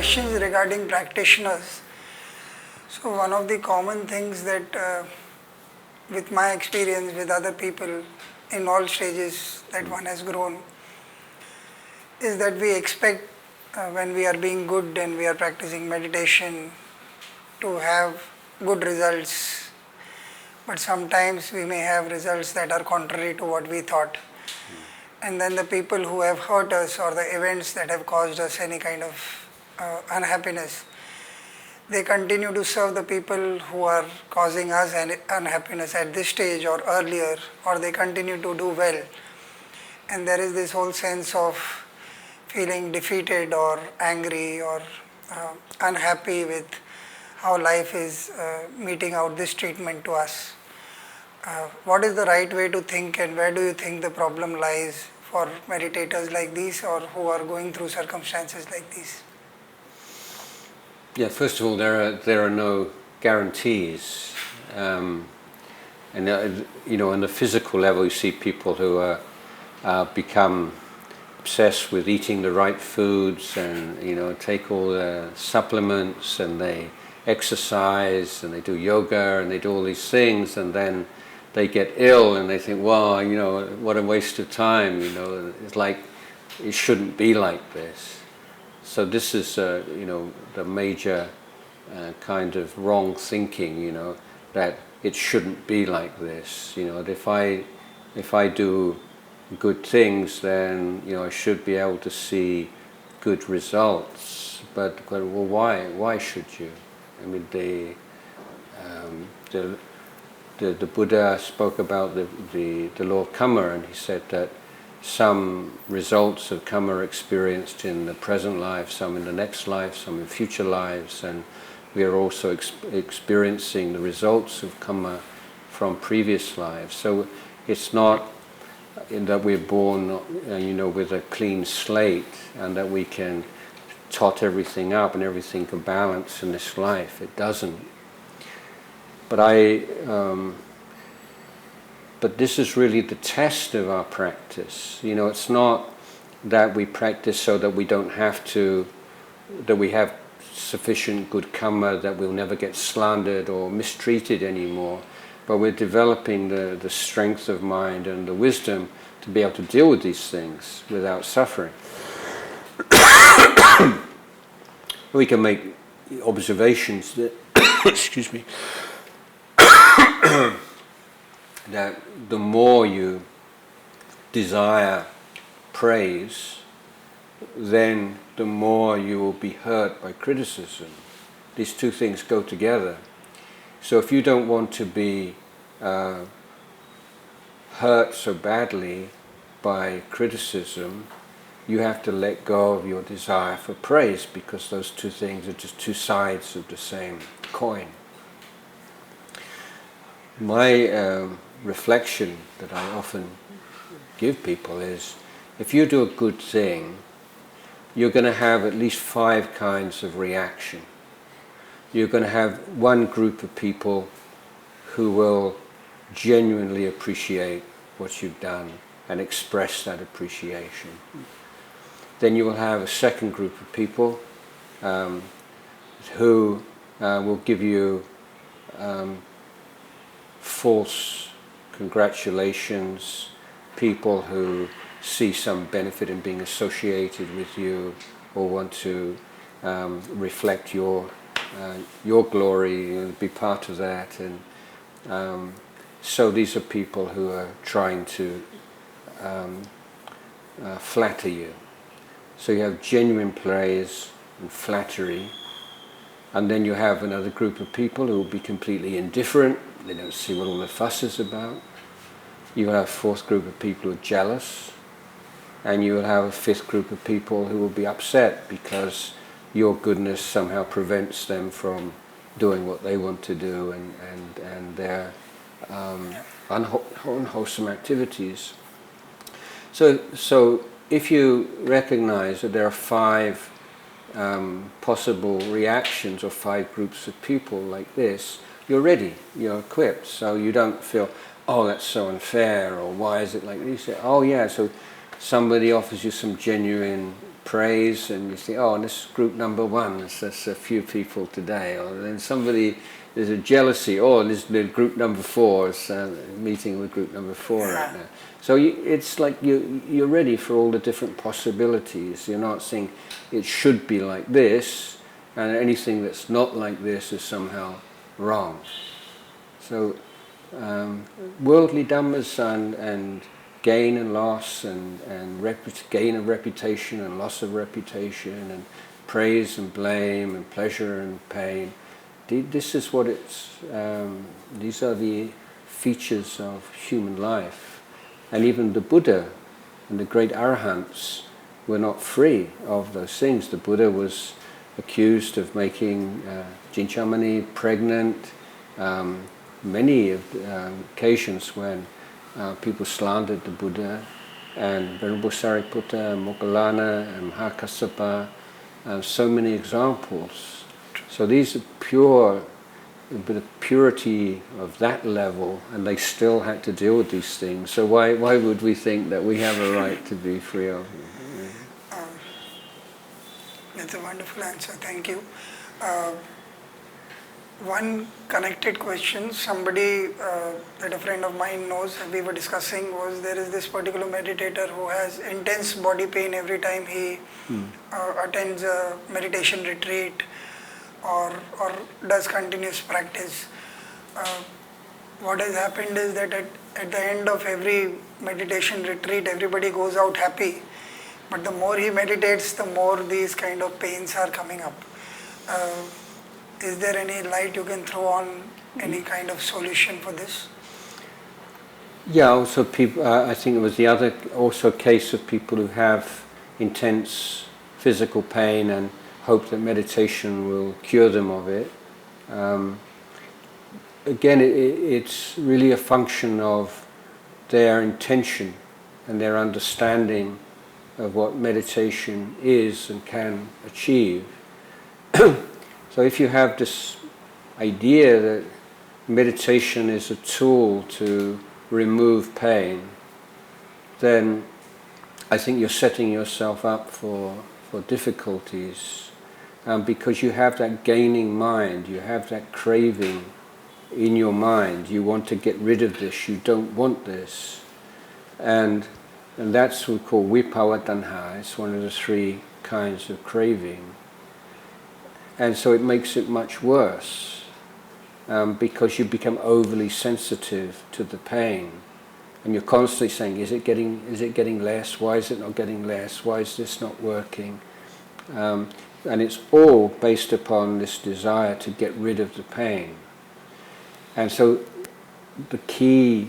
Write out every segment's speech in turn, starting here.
questions regarding practitioners. So one of the common things that with my experience with other people in all stages that one has grown is that we expect when we are being good and we are practicing meditation to have good results, but sometimes we may have results that are contrary to what we thought. And then the people who have hurt us or the events that have caused us any kind of unhappiness, they continue to serve the people who are causing us unhappiness at this stage or earlier, or they continue to do well. And there is this whole sense of feeling defeated or angry or unhappy with how life is meting out this treatment to us. What is the right way to think, and where do you think the problem lies for meditators like these or who are going through circumstances like these? Yeah, first of all, there are no guarantees, and on the physical level, you see people who become obsessed with eating the right foods and take all the supplements, and they exercise and they do yoga and they do all these things, and then they get ill and they think, wow, what a waste of time. It's like it shouldn't be like this. So this is, the major kind of wrong thinking, that it shouldn't be like this. That if I do good things, then I should be able to see good results. But well, why? Why should you? I mean, the Buddha spoke about the law of kamma, and he said that some results of kamma are experienced in the present life, some in the next life, some in future lives, and we are also experiencing the results of kamma from previous lives. So it's not in that we're born, with a clean slate and that we can tot everything up and everything can balance in this life. It doesn't. But this is really the test of our practice. It's not that we practice so that we don't have to, that we have sufficient good kamma, that we'll never get slandered or mistreated anymore, but we're developing the strength of mind and the wisdom to be able to deal with these things without suffering. We can make observations that, excuse me, that the more you desire praise, then the more you will be hurt by criticism. These two things go together. So if you don't want to be hurt so badly by criticism, you have to let go of your desire for praise, because those two things are just two sides of the same coin. My reflection that I often give people is, if you do a good thing, you're going to have at least 5 kinds of reaction. You're going to have one group of people who will genuinely appreciate what you've done and express that appreciation. Then you will have a second group of people who will give you false congratulations, people who see some benefit in being associated with you or want to reflect your glory and be part of that. And so these are people who are trying to flatter you. So you have genuine praise and flattery, and then you have another group of people who will be completely indifferent. They don't see what all the fuss is about. You will have a fourth group of people who are jealous, and you will have a fifth group of people who will be upset because your goodness somehow prevents them from doing what they want to do and their unwholesome activities. So if you recognize that there are 5 possible reactions or 5 groups of people like this, you're ready, you're equipped, so you don't feel, oh, that's so unfair, or why is it like this? You say, oh yeah, so somebody offers you some genuine praise, and you think, oh, this is group number one, there's a few people today. Or then there's a jealousy, oh, this is group number four, it's meeting with group number four right now. So it's like you're ready for all the different possibilities. You're not saying it should be like this, and anything that's not like this is somehow wrong. So worldly dhammas and gain and loss and gain of reputation and loss of reputation and praise and blame and pleasure and pain. This is what these are the features of human life. And even the Buddha and the great Arahants were not free of those things. The Buddha was accused of making Jinchamani pregnant. Many occasions when people slandered the Buddha, and Venerable Sariputta, Moggallana, and Mahakassapa, so many examples. So these are pure, a bit of purity of that level, and they still had to deal with these things. So why would we think that we have a right to be free of them? That's a wonderful answer, thank you. One connected question, somebody that a friend of mine knows, we were discussing, was there is this particular meditator who has intense body pain every time he attends a meditation retreat or does continuous practice. What has happened is that at the end of every meditation retreat, everybody goes out happy, but the more he meditates, the more these kind of pains are coming up. Is there any light you can throw on any kind of solution for this? Yeah, also people. I think it was the other also case of people who have intense physical pain and hope that meditation will cure them of it. Again, it's really a function of their intention and their understanding of what meditation is and can achieve. So if you have this idea that meditation is a tool to remove pain, then I think you're setting yourself up for difficulties, because you have that gaining mind, you have that craving in your mind. You want to get rid of this, you don't want this. And that's what we call viphava tanha. It's one of the three kinds of craving. And so it makes it much worse, because you become overly sensitive to the pain, and you're constantly saying, is it getting less? Why is it not getting less? Why is this not working? And it's all based upon this desire to get rid of the pain. And so the key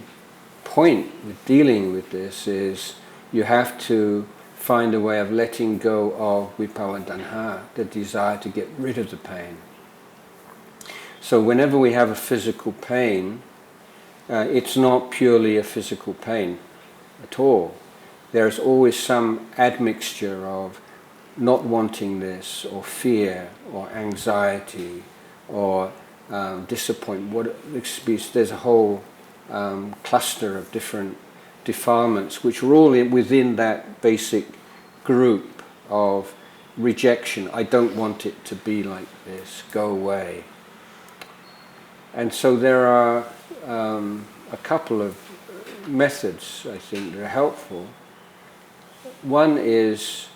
point with dealing with this is you have to find a way of letting go of viphava tanha, the desire to get rid of the pain. So whenever we have a physical pain, it's not purely a physical pain at all. There's always some admixture of not wanting this, or fear, or anxiety, or disappointment. There's a whole cluster of different defilements, which are all within that basic group of rejection. I don't want it to be like this, go away. And so there are a couple of methods, I think, that are helpful. One is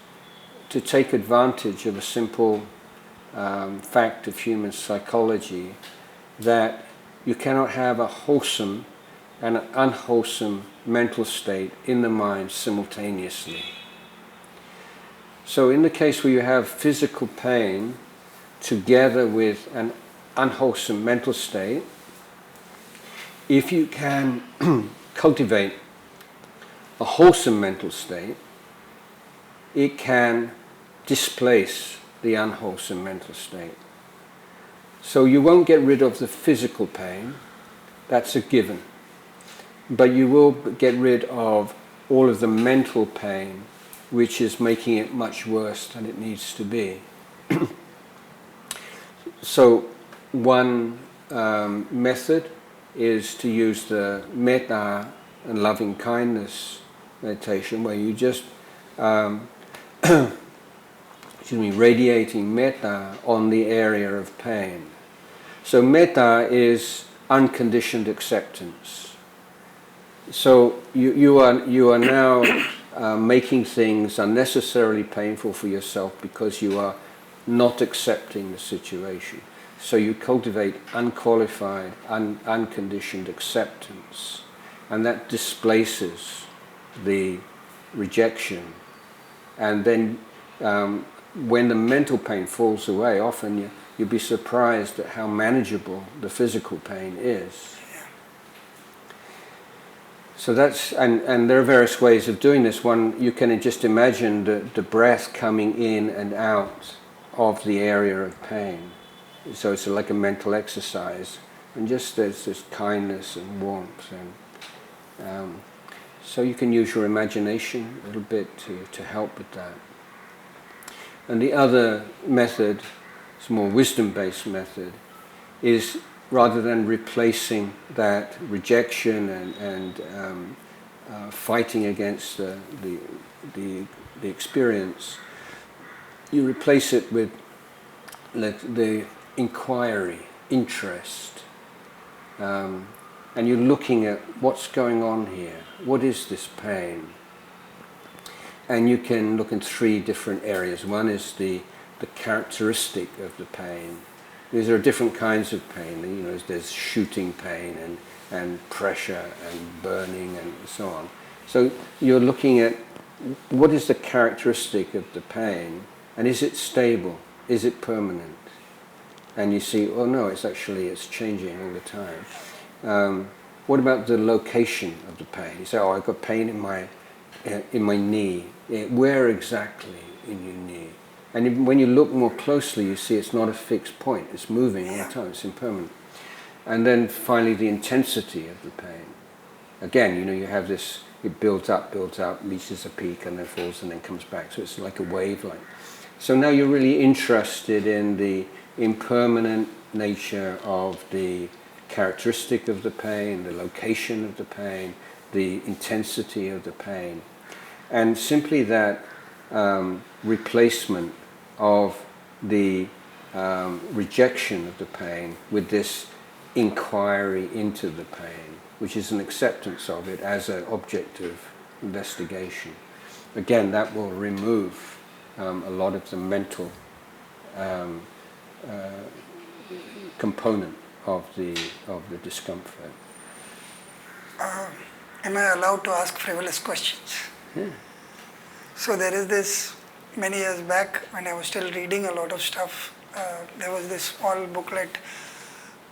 to take advantage of a simple fact of human psychology, that you cannot have a wholesome and an unwholesome mental state in the mind simultaneously. So in the case where you have physical pain together with an unwholesome mental state, if you can cultivate a wholesome mental state, it can displace the unwholesome mental state. So you won't get rid of the physical pain, that's a given. But you will get rid of all of the mental pain, which is making it much worse than it needs to be. So one method is to use the metta and loving kindness meditation, where you just radiating metta on the area of pain. So metta is unconditioned acceptance. So you are now making things unnecessarily painful for yourself because you are not accepting the situation. So you cultivate unqualified, unconditioned acceptance, and that displaces the rejection. And then when the mental pain falls away, often you'll be surprised at how manageable the physical pain is. Yeah. So that's, and there are various ways of doing this. One, you can just imagine the breath coming in and out of the area of pain. So it's like a mental exercise, and just there's this kindness and warmth, and so you can use your imagination a little bit to help with that. And the other method, it's a more wisdom-based method, is rather than replacing that rejection and fighting against the experience, you replace it with the inquiry, interest, and you're looking at what's going on here. What is this pain? And you can look in three different areas. One is the characteristic of the pain. There are different kinds of pain. You know, there's shooting pain and pressure and burning and so on. So you're looking at what is the characteristic of the pain, and is it stable? Is it permanent? And you see, oh no, it's changing all the time. What about the location of the pain? You say, oh, I've got pain in my knee. Where exactly in your knee? And when you look more closely, you see it's not a fixed point. It's moving all the time. It's impermanent. And then finally, the intensity of the pain. Again, you have this. It builds up, reaches a peak, and then falls, and then comes back. So it's like a wavelength. So now you're really interested in the impermanent nature of the characteristic of the pain, the location of the pain, the intensity of the pain, and simply that replacement of the rejection of the pain with this inquiry into the pain, which is an acceptance of it as an object of investigation. Again, that will remove a lot of the mental component of the discomfort. Am I allowed to ask frivolous questions? Yeah. So there is this, many years back when I was still reading a lot of stuff, there was this small booklet,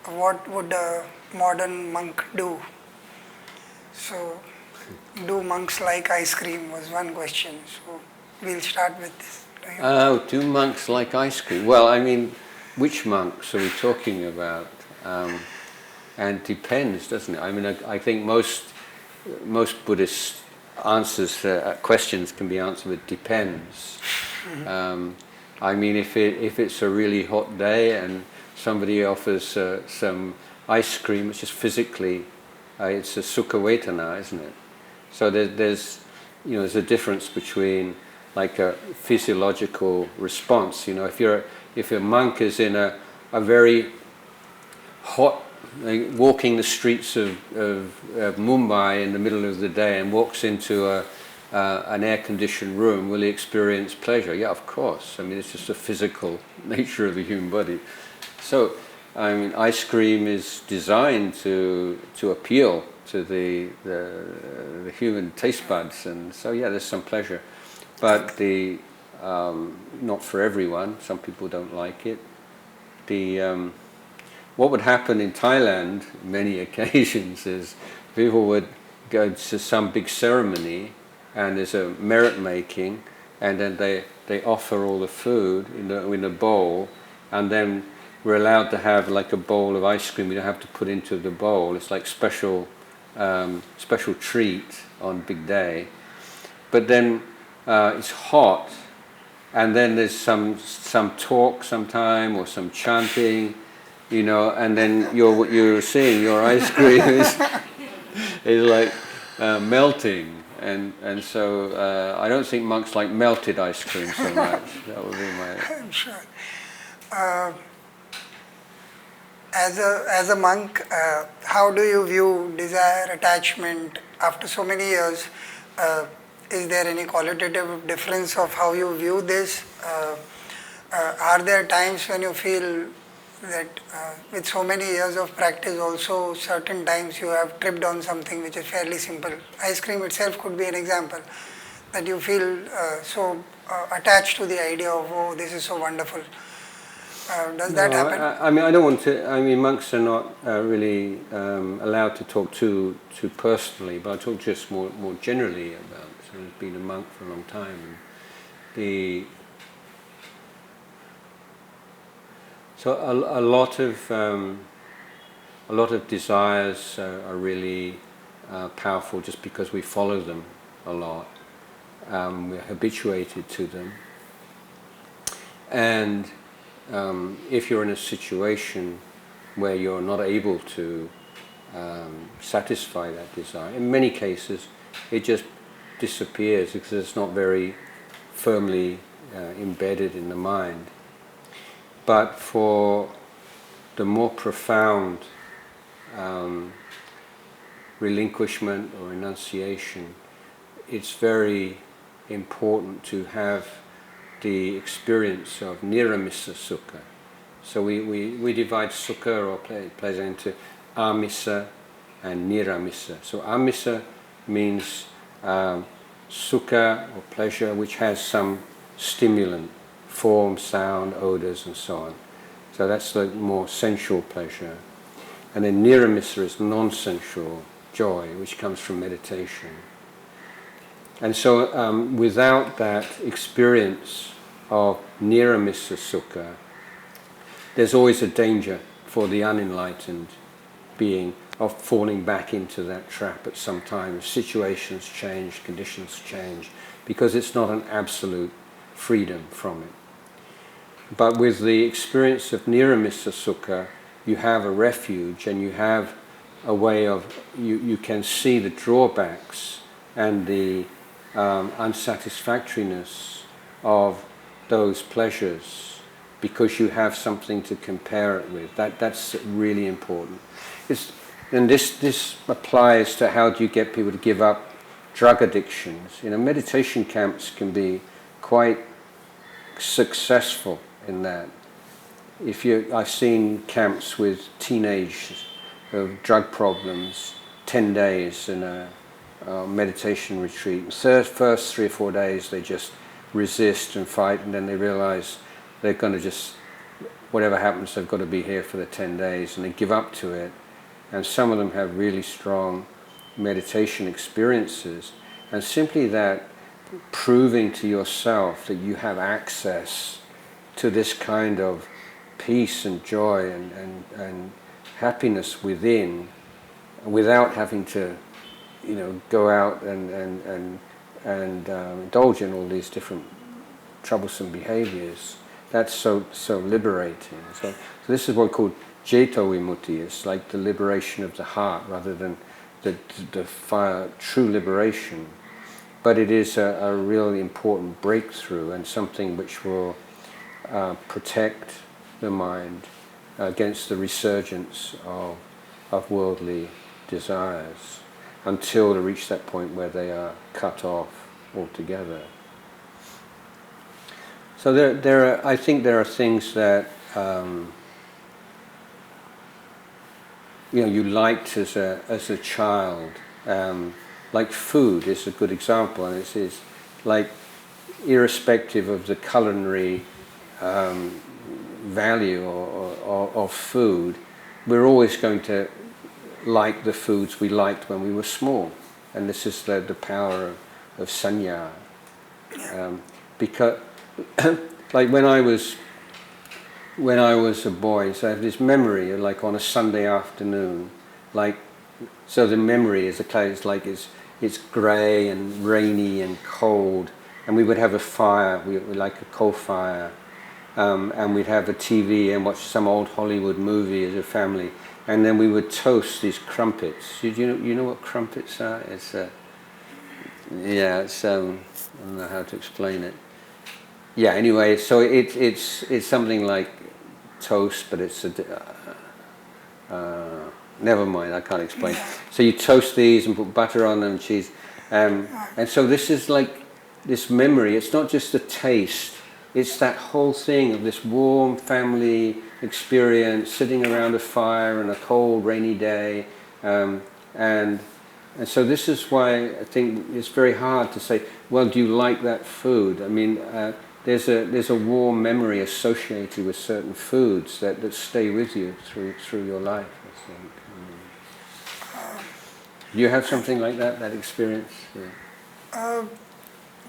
what would a modern monk do? So, do monks like ice cream was one question. So we'll start with this. Oh, do monks like ice cream? Well, I mean, which monks are we talking about? And depends, doesn't it? I mean, I think most Buddhist answers questions can be answered with depends. I mean, if it's a really hot day and somebody offers some ice cream, it's just physically, it's a sukha vedana, isn't it? So there's a difference between like a physiological response. If a monk is in a very hot, walking the streets of Mumbai in the middle of the day and walks into an air-conditioned room, will he experience pleasure? Yeah, of course. I mean, it's just the physical nature of the human body. So, I mean, ice cream is designed to appeal to the human taste buds, and so yeah, there's some pleasure, but not for everyone. Some people don't like it. What would happen in Thailand many occasions is people would go to some big ceremony and there's a merit making, and then they offer all the food in a bowl, and then we're allowed to have like a bowl of ice cream. We don't have to put into the bowl. It's like special treat on big day. But then it's hot, and then there's some talk sometime or some chanting, and then what you're seeing, your ice cream is like melting, and so I don't think monks like melted ice cream so much. That would be my... I'm sure. As a monk, how do you view desire, attachment after so many years? Is there any qualitative difference of how you view this? Are there times when you feel that with so many years of practice also certain times you have tripped on something which is fairly simple? Ice cream itself could be an example, that you feel so attached to the idea of, oh, this is so wonderful. Does that happen? I mean, I don't want to... I mean, monks are not really allowed to talk too personally, but I talk just more generally about... So I've been a monk for a long time. And so a lot of desires are really powerful just because we follow them a lot. We're habituated to them. And if you're in a situation where you're not able to satisfy that desire, in many cases it just disappears because it's not very firmly embedded in the mind. But for the more profound relinquishment or renunciation, it's very important to have the experience of niramissa sukha. So we divide sukha or pleasure into amissa and niramissa. So amissa means sukha or pleasure which has some stimulant, form, sound, odors and so on. So that's the more sensual pleasure. And then niramissa is non-sensual joy, which comes from meditation. And so without that experience of niramissa sukha, there's always a danger for the unenlightened being of falling back into that trap at some time. Situations change, conditions change, because it's not an absolute freedom from it. But with the experience of niramissa sukha, you have a refuge and you have a way of, you can see the drawbacks and the unsatisfactoriness of those pleasures because you have something to compare it with. That's really important. And this applies to how do you get people to give up drug addictions. Meditation camps can be quite successful in that. I've seen camps with teenagers of drug problems, 10 days in a meditation retreat. First 3 or 4 days they just resist and fight, and then they realize they're going to just, whatever happens, they've got to be here for the 10 days, and they give up to it. And some of them have really strong meditation experiences, and simply that proving to yourself that you have access to this kind of peace and joy and happiness within, without having to, go out and indulge in all these different troublesome behaviors. That's so liberating. So this is what we call Ceto Vimutti. It's like the liberation of the heart rather than the true liberation. But it is a really important breakthrough and something which will protect the mind against the resurgence of worldly desires until they reach that point where they are cut off altogether. So I think there are things that you liked as a child, like food is a good example, and it's like irrespective of the culinary value of food, we're always going to like the foods we liked when we were small, and this is the power of sanya. Because like when I was a boy, so I have this memory of like on a Sunday afternoon, so the memory is it's grey and rainy and cold, and we would have a fire, we like a coal fire, and we'd have a TV and watch some old Hollywood movie as a family, and then we would toast these crumpets. You know what crumpets are? Yeah, it's I don't know how to explain it. Yeah. Anyway, so it's something like toast, but it's never mind. I can't explain. So you toast these and put butter on them, cheese, and so this is like this memory. It's not just a taste. It's that whole thing of this warm family experience, sitting around a fire on a cold, rainy day, and so this is why I think it's very hard to say, well, do you like that food? I mean, there's a warm memory associated with certain foods that stay with you through your life, I think. Do you have something like that experience? Yeah.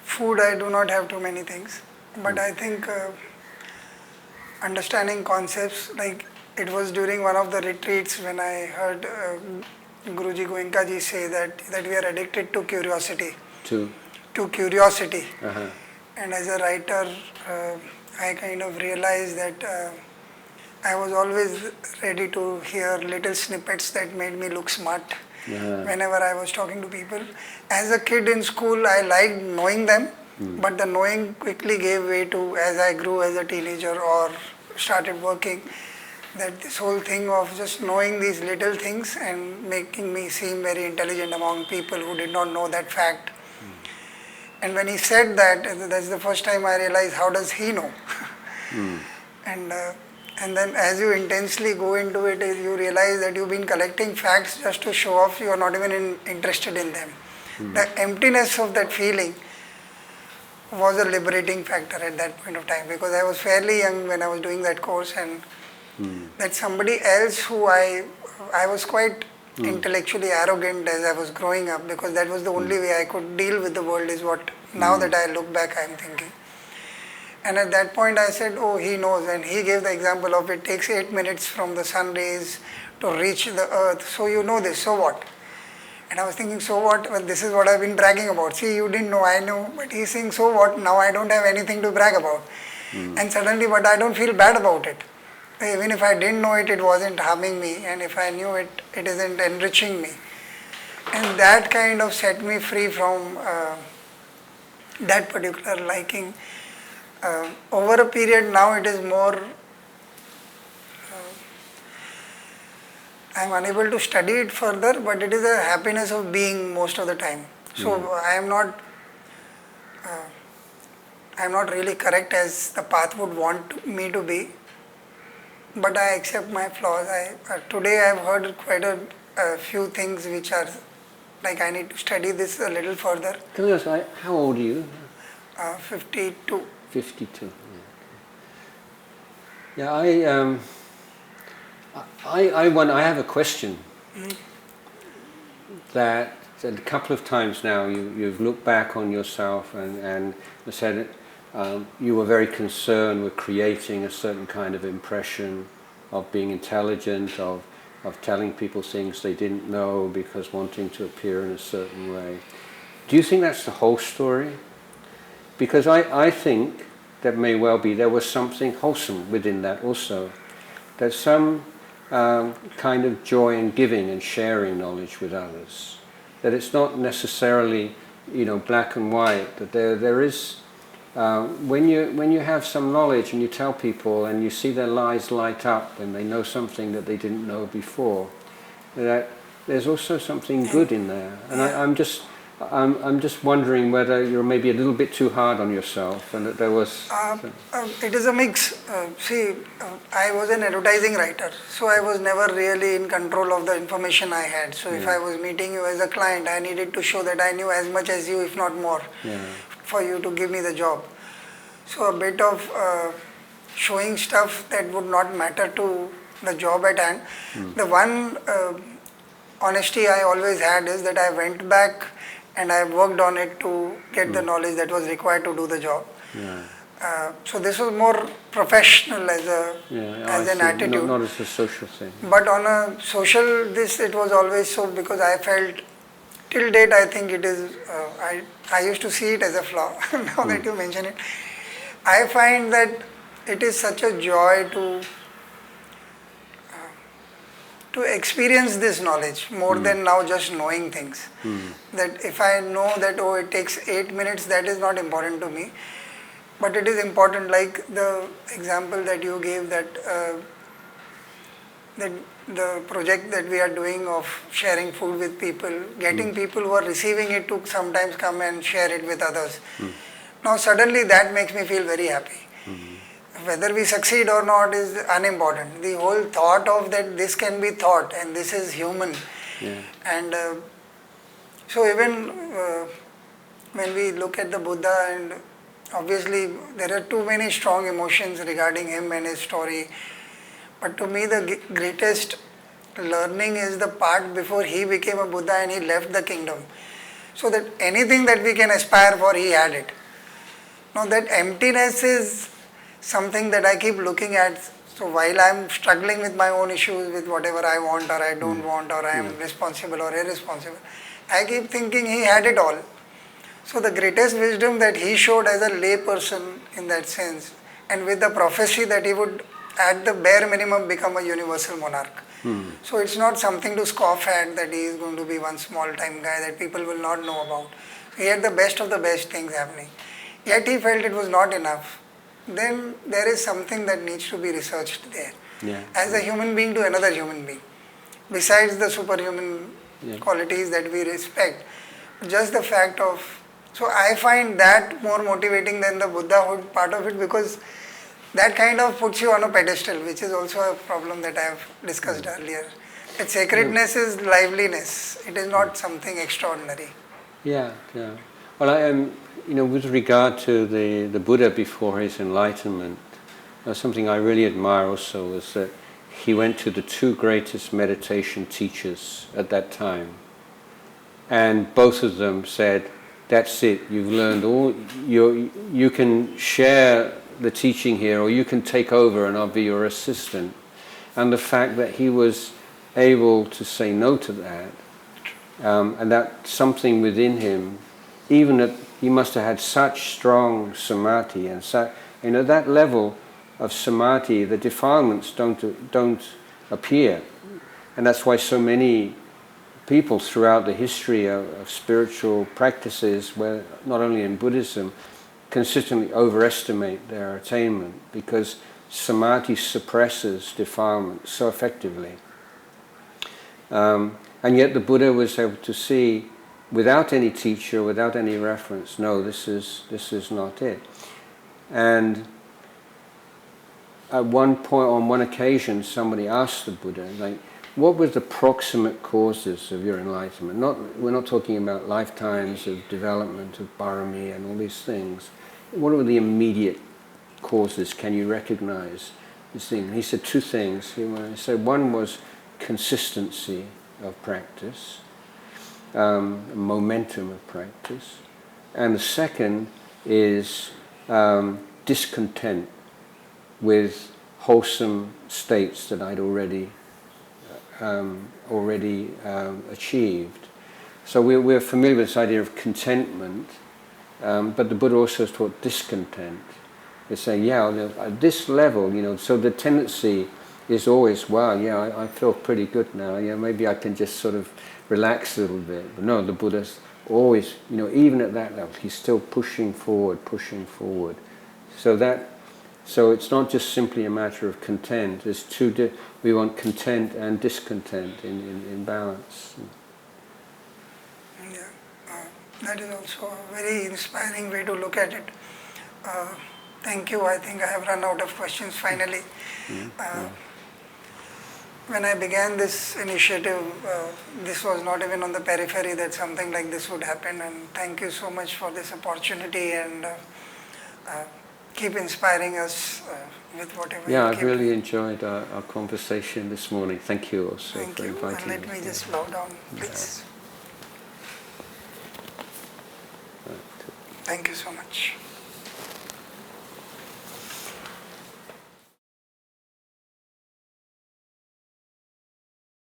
Food, I do not have too many things, but I think understanding concepts, like it was during one of the retreats when I heard Guruji Goenkaji say that we are addicted to curiosity. To curiosity. Uh-huh. And as a writer, I kind of realized that I was always ready to hear little snippets that made me look smart. Whenever I was talking to people. As a kid in school, I liked knowing them, but the knowing quickly gave way to, as I grew as a teenager or started working, that this whole thing of just knowing these little things and making me seem very intelligent among people who did not know that fact. And when he said that, that's the first time I realized, how does he know? And then as you intensely go into it, you realize that you've been collecting facts just to show off, you are not even interested in them. The emptiness of that feeling was a liberating factor at that point of time, because I was fairly young when I was doing that course, and that somebody else who I was quite intellectually arrogant as I was growing up, because that was the only way I could deal with the world, is what now that I look back I am thinking. And at that point I said, oh, he knows, and he gave the example of it takes 8 minutes from the sun rays to reach the earth, so you know this, so what? And I was thinking, so what? Well, this is what I've been bragging about. See, you didn't know, I know, but he's saying, so what? Now I don't have anything to brag about. And suddenly, but I don't feel bad about it. Even if I didn't know it, it wasn't harming me, and if I knew it, it isn't enriching me. And that kind of set me free from that particular liking. Over a period now it is more, I am unable to study it further, but it is a happiness of being most of the time. So I am not really correct as the path would want me to be, but I accept my flaws. Today I have heard quite a few things which are like I need to study this a little further. Can I ask, how old are you? 52. 52. Yeah, I have a question. That a couple of times now you've looked back on yourself and said you were very concerned with creating a certain kind of impression of being intelligent, of telling people things they didn't know because wanting to appear in a certain way. Do you think that's the whole story? Because I think that may well be there was something wholesome within that also. There's some kind of joy in giving and sharing knowledge with others. That it's not necessarily, black and white. That there is when you have some knowledge and you tell people and you see their eyes light up and they know something that they didn't know before. That there's also something good in there. And I'm just wondering whether you're maybe a little bit too hard on yourself, and that there was. It is a mix. I was an advertising writer, so I was never really in control of the information I had. So if I was meeting you as a client, I needed to show that I knew as much as you, if not more, for you to give me the job. So a bit of showing stuff that would not matter to the job at hand. The one honesty I always had is that I went back and I worked on it to get the knowledge that was required to do the job. So this was more professional as an attitude. Not as a social thing. But on a social, it was always so, because I felt, till date I think it is, I used to see it as a flaw. Now that you mention it, I find that it is such a joy to to experience this knowledge more than now just knowing things. That if I know that, oh, it takes 8 minutes, that is not important to me. But it is important, like the example that you gave, that the project that we are doing of sharing food with people, getting people who are receiving it to sometimes come and share it with others. Now suddenly that makes me feel very happy. Whether we succeed or not is unimportant. The whole thought of that this can be thought and this is human. And so even when we look at the Buddha, and obviously there are too many strong emotions regarding him and his story, but to me the greatest learning is the part before he became a Buddha and he left the kingdom. So that anything that we can aspire for, he had it. Now that emptiness is something that I keep looking at. So while I am struggling with my own issues, with whatever I want or I don't want, or I am responsible or irresponsible, I keep thinking he had it all. So the greatest wisdom that he showed as a lay person in that sense, and with the prophecy that he would at the bare minimum become a universal monarch. So it's not something to scoff at, that he is going to be one small time guy that people will not know about. So he had the best of the best things happening. Yet he felt it was not enough. Then there is something that needs to be researched there. As a human being to another human being. Besides the superhuman qualities that we respect, just the fact of, so I find that more motivating than the Buddhahood part of it, because that kind of puts you on a pedestal, which is also a problem that I have discussed earlier. That sacredness is liveliness. It is not something extraordinary. Well, I am, with regard to the Buddha before his enlightenment, something I really admire also was that he went to the two greatest meditation teachers at that time, and both of them said, that's it, you've learned all, you can share the teaching here, or you can take over and I'll be your assistant. And the fact that he was able to say no to that, and that something within him, even that he must have had such strong samadhi, and that level of samadhi, the defilements don't appear. And that's why so many people throughout the history of spiritual practices, where not only in Buddhism, consistently overestimate their attainment, because samadhi suppresses defilement so effectively. And yet the Buddha was able to see, without any teacher, without any reference, no, this is not it. And at one point, on one occasion, somebody asked the Buddha, like, what were the proximate causes of your enlightenment? We're not talking about lifetimes of development of parami and all these things. What were the immediate causes? Can you recognize this thing? He said two things. He said one was consistency of practice, momentum of practice, and the second is discontent with wholesome states that I'd already achieved. So we're familiar with this idea of contentment, but the Buddha also taught discontent. They say, at this level, so the tendency is always, I feel pretty good now, maybe I can just sort of relax a little bit. But no, the Buddha's always, even at that level, he's still pushing forward. So it's not just simply a matter of content. There's we want content and discontent in balance. That is also a very inspiring way to look at it. Thank you. I think I have run out of questions finally. When I began this initiative, this was not even on the periphery that something like this would happen, and thank you so much for this opportunity, and keep inspiring us with whatever you I've really enjoyed our conversation this morning. Thank you also for inviting me. Let me just bow down, please. Thank you so much.